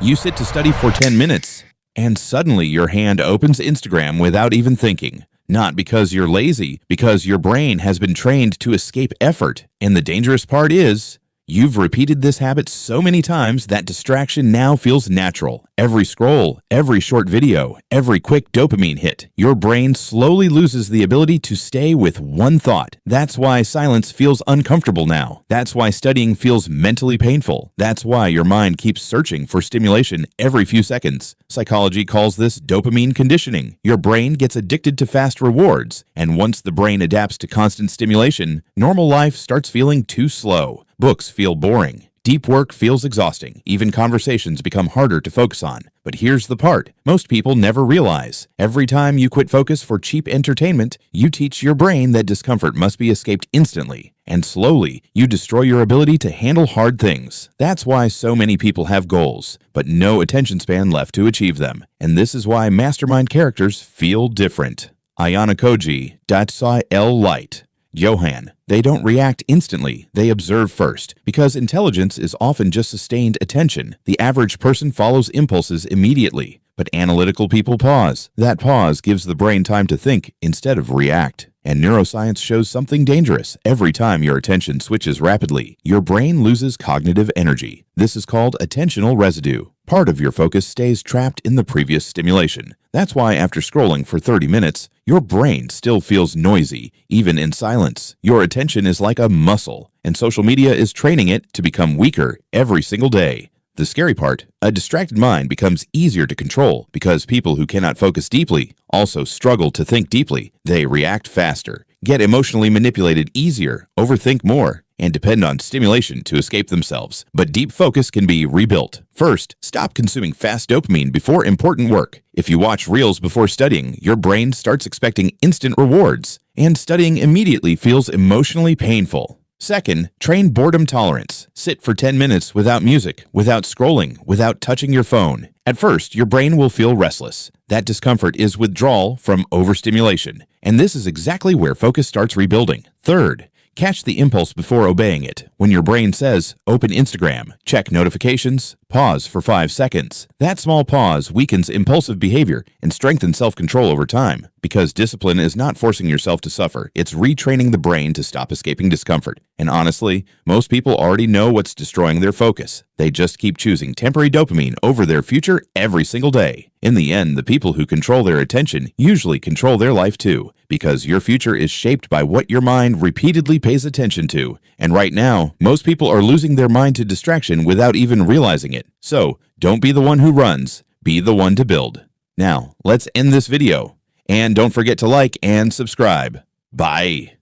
You sit to study for 10 minutes, and suddenly your hand opens Instagram without even thinking. Not because you're lazy, because your brain has been trained to escape effort. And the dangerous part is, you've repeated this habit so many times that distraction now feels natural. Every scroll, every short video, every quick dopamine hit, your brain slowly loses the ability to stay with one thought. That's why silence feels uncomfortable now. That's why studying feels mentally painful. That's why your mind keeps searching for stimulation every few seconds. Psychology calls this dopamine conditioning. Your brain gets addicted to fast rewards, and once the brain adapts to constant stimulation, normal life starts feeling too slow. Books feel boring. Deep work feels exhausting. Even conversations become harder to focus on. But here's the part most people never realize. Every time you quit focus for cheap entertainment, you teach your brain that discomfort must be escaped instantly. And slowly, you destroy your ability to handle hard things. That's why so many people have goals, but no attention span left to achieve them. And this is why mastermind characters feel different. Ayanokoji, Light. Johan, they don't react instantly, they observe first. Because intelligence is often just sustained attention, the average person follows impulses immediately. But analytical people pause. That pause gives the brain time to think instead of react. And neuroscience shows something dangerous. Every time your attention switches rapidly, your brain loses cognitive energy. This is called attentional residue. Part of your focus stays trapped in the previous stimulation. That's why after scrolling for 30 minutes, your brain still feels noisy, even in silence. Your attention is like a muscle, and social media is training it to become weaker every single day. The scary part, a distracted mind becomes easier to control because people who cannot focus deeply also struggle to think deeply. They react faster, get emotionally manipulated easier, overthink more, and depend on stimulation to escape themselves. But deep focus can be rebuilt. First, stop consuming fast dopamine before important work. If you watch reels before studying, your brain starts expecting instant rewards, and studying immediately feels emotionally painful. Second, train boredom tolerance. Sit for 10 minutes without music, without scrolling, without touching your phone. At first, your brain will feel restless. That discomfort is withdrawal from overstimulation, and this is exactly where focus starts rebuilding. Third, catch the impulse before obeying it. When your brain says, open Instagram, check notifications, pause for 5 seconds. That small pause weakens impulsive behavior and strengthens self-control over time. Because discipline is not forcing yourself to suffer, it's retraining the brain to stop escaping discomfort. And honestly, most people already know what's destroying their focus. They just keep choosing temporary dopamine over their future every single day. In the end, the people who control their attention usually control their life too, because your future is shaped by what your mind repeatedly pays attention to. And right now, most people are losing their mind to distraction without even realizing it. So, don't be the one who runs, be the one to build. Now, let's end this video. And don't forget to like and subscribe. Bye.